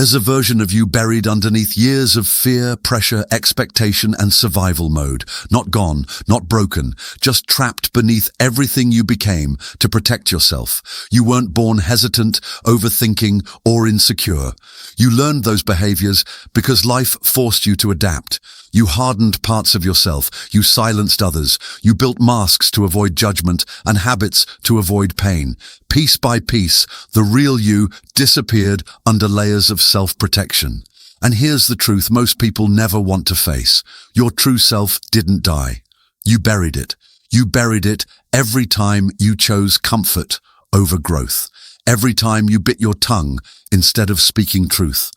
There's a version of you buried underneath years of fear, pressure, expectation, and survival mode. Not gone, not broken, just trapped beneath everything you became to protect yourself. You weren't born hesitant, overthinking, or insecure. You learned those behaviors because life forced you to adapt. You hardened parts of yourself. You silenced others. You built masks to avoid judgment and habits to avoid pain. Piece by piece, the real you disappeared under layers of self-protection. And here's the truth most people never want to face. Your true self didn't die. You buried it. You buried it every time you chose comfort over growth. Every time you bit your tongue instead of speaking truth.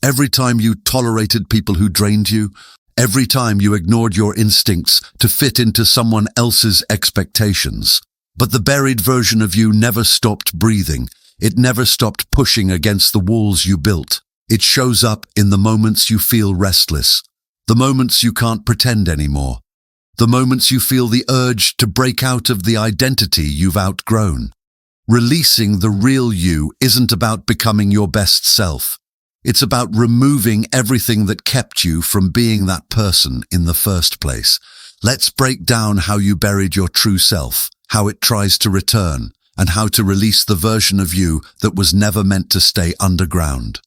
Every time you tolerated people who drained you. Every time you ignored your instincts to fit into someone else's expectations. But the buried version of you never stopped breathing. It never stopped pushing against the walls you built. It shows up in the moments you feel restless, the moments you can't pretend anymore, the moments you feel the urge to break out of the identity you've outgrown. Releasing the real you isn't about becoming your best self. It's about removing everything that kept you from being that person in the first place. Let's break down how you buried your true self, how it tries to return, and how to release the version of you that was never meant to stay underground.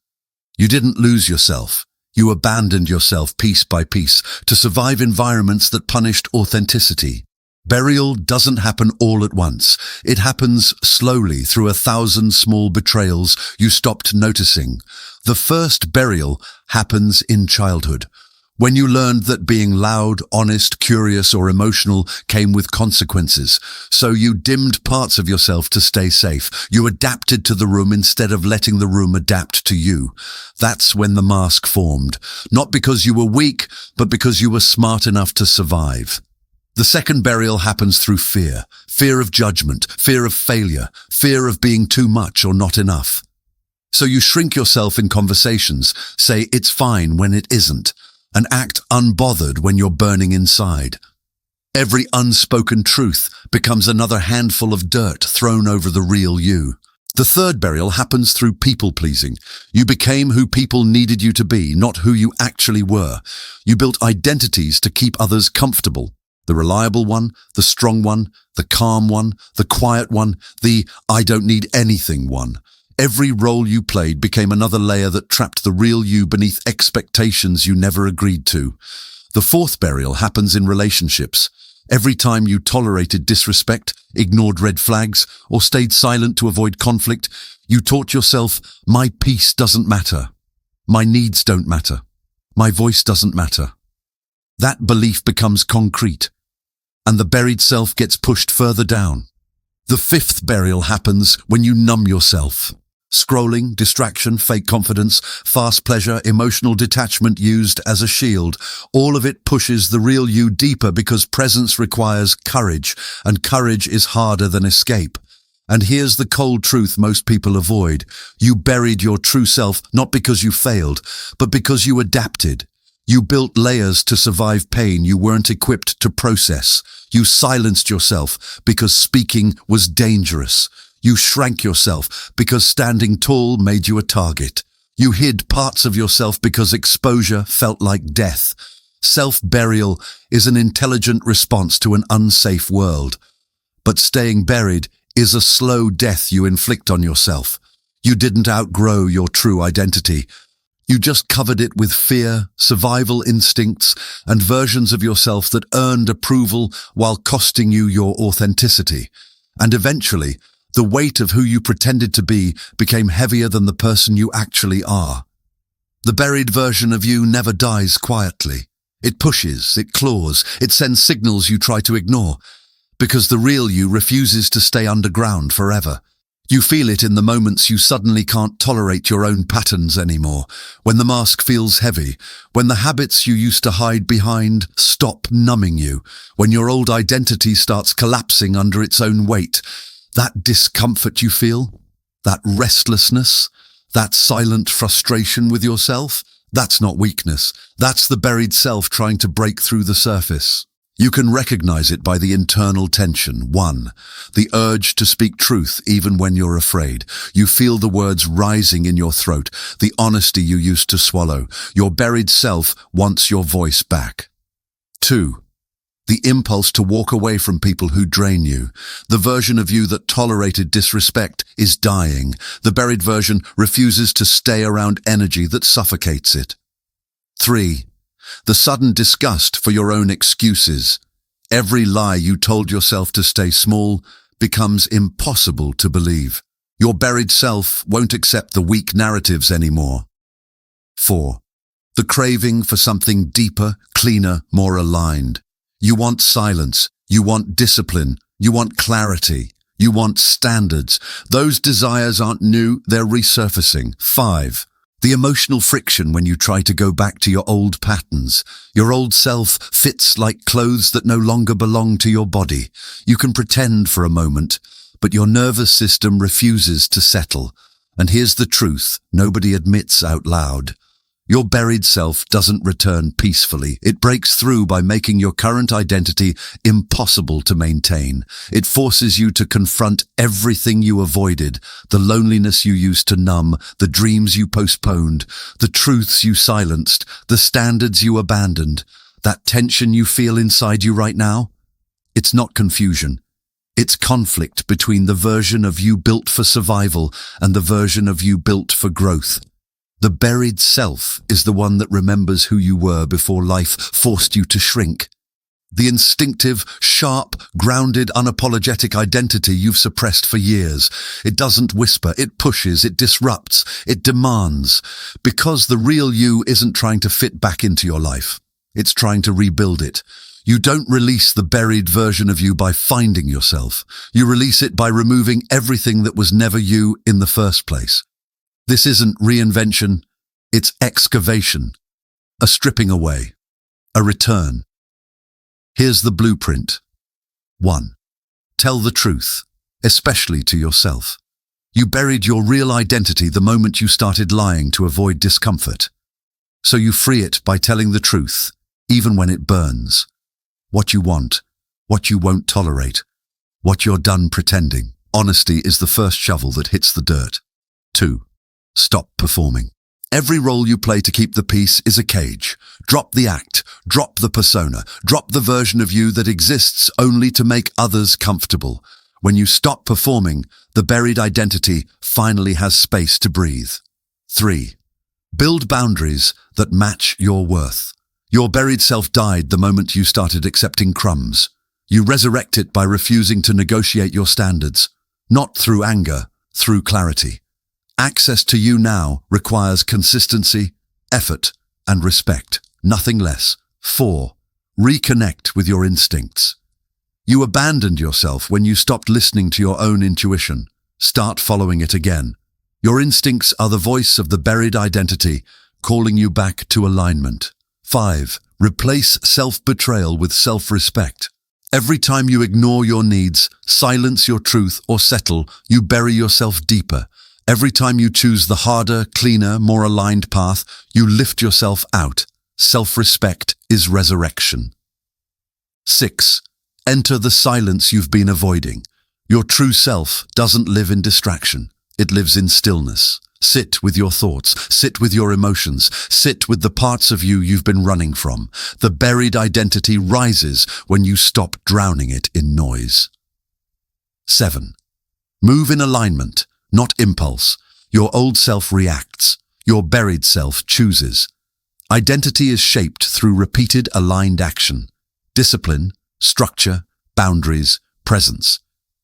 You didn't lose yourself. You abandoned yourself piece by piece to survive environments that punished authenticity. Burial doesn't happen all at once. It happens slowly through 1,000 small betrayals you stopped noticing. The first burial happens in childhood, when you learned that being loud, honest, curious, or emotional came with consequences. So you dimmed parts of yourself to stay safe. You adapted to the room instead of letting the room adapt to you. That's when the mask formed, not because you were weak, but because you were smart enough to survive. The second burial happens through fear. Fear of judgment, fear of failure, fear of being too much or not enough. So you shrink yourself in conversations, say it's fine when it isn't, and act unbothered when you're burning inside. Every unspoken truth becomes another handful of dirt thrown over the real you. The third burial happens through people-pleasing. You became who people needed you to be, not who you actually were. You built identities to keep others comfortable. The reliable one, the strong one, the calm one, the quiet one, the I don't need anything one. Every role you played became another layer that trapped the real you beneath expectations you never agreed to. The fourth burial happens in relationships. Every time you tolerated disrespect, ignored red flags, or stayed silent to avoid conflict, you taught yourself, my peace doesn't matter. My needs don't matter. My voice doesn't matter. That belief becomes concrete, and the buried self gets pushed further down. The fifth burial happens when you numb yourself. Scrolling, distraction, fake confidence, fast pleasure, emotional detachment used as a shield. All of it pushes the real you deeper because presence requires courage, and courage is harder than escape. And here's the cold truth most people avoid. You buried your true self not because you failed, but because you adapted. You built layers to survive pain you weren't equipped to process. You silenced yourself because speaking was dangerous. You shrank yourself because standing tall made you a target. You hid parts of yourself because exposure felt like death. Self-burial is an intelligent response to an unsafe world. But staying buried is a slow death you inflict on yourself. You didn't outgrow your true identity. You just covered it with fear, survival instincts, and versions of yourself that earned approval while costing you your authenticity. And eventually, the weight of who you pretended to be became heavier than the person you actually are. The buried version of you never dies quietly. It pushes, it claws, it sends signals you try to ignore, because the real you refuses to stay underground forever. You feel it in the moments you suddenly can't tolerate your own patterns anymore, when the mask feels heavy, when the habits you used to hide behind stop numbing you, when your old identity starts collapsing under its own weight. That discomfort you feel, that restlessness, that silent frustration with yourself, that's not weakness. That's the buried self trying to break through the surface. You can recognize it by the internal tension. 1. The urge to speak truth even when you're afraid. You feel the words rising in your throat, the honesty you used to swallow. Your buried self wants your voice back. 2. The impulse to walk away from people who drain you. The version of you that tolerated disrespect is dying. The buried version refuses to stay around energy that suffocates it. 3. The sudden disgust for your own excuses. Every lie you told yourself to stay small becomes impossible to believe. Your buried self won't accept the weak narratives anymore. 4. The craving for something deeper, cleaner, more aligned. You want silence, you want discipline, you want clarity, you want standards. Those desires aren't new, they're resurfacing. 5. The emotional friction when you try to go back to your old patterns. Your old self fits like clothes that no longer belong to your body. You can pretend for a moment, but your nervous system refuses to settle. And here's the truth nobody admits out loud. Your buried self doesn't return peacefully. It breaks through by making your current identity impossible to maintain. It forces you to confront everything you avoided, the loneliness you used to numb, the dreams you postponed, the truths you silenced, the standards you abandoned. That tension you feel inside you right now? It's not confusion. It's conflict between the version of you built for survival and the version of you built for growth. The buried self is the one that remembers who you were before life forced you to shrink. The instinctive, sharp, grounded, unapologetic identity you've suppressed for years. It doesn't whisper, it pushes, it disrupts, it demands. Because the real you isn't trying to fit back into your life. It's trying to rebuild it. You don't release the buried version of you by finding yourself. You release it by removing everything that was never you in the first place. This isn't reinvention, it's excavation, a stripping away, a return. Here's the blueprint. 1. Tell the truth, especially to yourself. You buried your real identity the moment you started lying to avoid discomfort. So you free it by telling the truth, even when it burns. What you want, what you won't tolerate, what you're done pretending. Honesty is the first shovel that hits the dirt. 2. Stop performing. Every role you play to keep the peace is a cage. Drop the act, drop the persona, drop the version of you that exists only to make others comfortable. When you stop performing, the buried identity finally has space to breathe. 3. Build boundaries that match your worth. Your buried self died the moment you started accepting crumbs. You resurrect it by refusing to negotiate your standards, not through anger, through clarity. Access to you now requires consistency, effort, and respect, nothing less. 4. Reconnect with your instincts. You abandoned yourself when you stopped listening to your own intuition. Start following it again. Your instincts are the voice of the buried identity, calling you back to alignment. 5. Replace self-betrayal with self-respect. Every time you ignore your needs, silence your truth, or settle, you bury yourself deeper. Every time you choose the harder, cleaner, more aligned path, you lift yourself out. Self-respect is resurrection. 6. Enter the silence you've been avoiding. Your true self doesn't live in distraction. It lives in stillness. Sit with your thoughts. Sit with your emotions. Sit with the parts of you you've been running from. The buried identity rises when you stop drowning it in noise. 7. Move in alignment, not impulse. Your old self reacts. Your buried self chooses. Identity is shaped through repeated aligned action. Discipline, structure, boundaries, presence.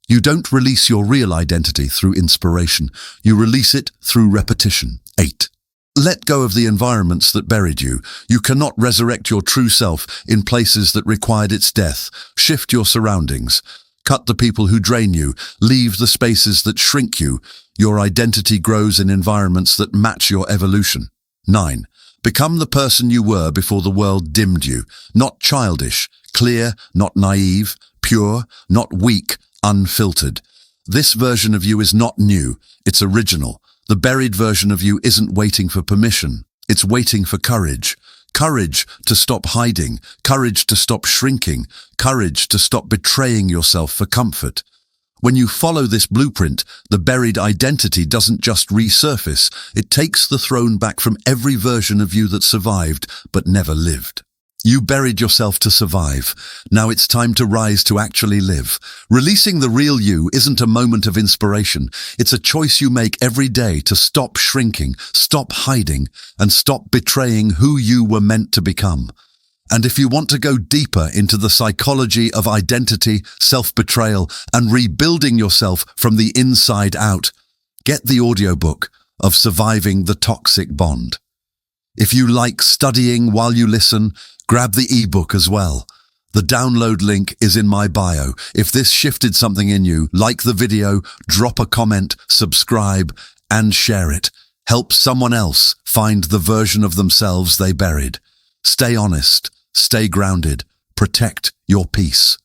You don't release your real identity through inspiration. You release it through repetition. 8. Let go of the environments that buried you. You cannot resurrect your true self in places that required its death. Shift your surroundings. Cut the people who drain you. Leave the spaces that shrink you. Your identity grows in environments that match your evolution. 9. Become the person you were before the world dimmed you. Not childish, clear, not naive, pure, not weak, unfiltered. This version of you is not new, it's original. The buried version of you isn't waiting for permission, it's waiting for courage. Courage to stop hiding, courage to stop shrinking, courage to stop betraying yourself for comfort. When you follow this blueprint, the buried identity doesn't just resurface, it takes the throne back from every version of you that survived but never lived. You buried yourself to survive. Now it's time to rise to actually live. Releasing the real you isn't a moment of inspiration. It's a choice you make every day to stop shrinking, stop hiding, and stop betraying who you were meant to become. And if you want to go deeper into the psychology of identity, self-betrayal, and rebuilding yourself from the inside out, get the audiobook of Surviving the Toxic Bond. If you like studying while you listen, grab the ebook as well. The download link is in my bio. If this shifted something in you, like the video, drop a comment, subscribe, and share it. Help someone else find the version of themselves they buried. Stay honest, stay grounded, protect your peace.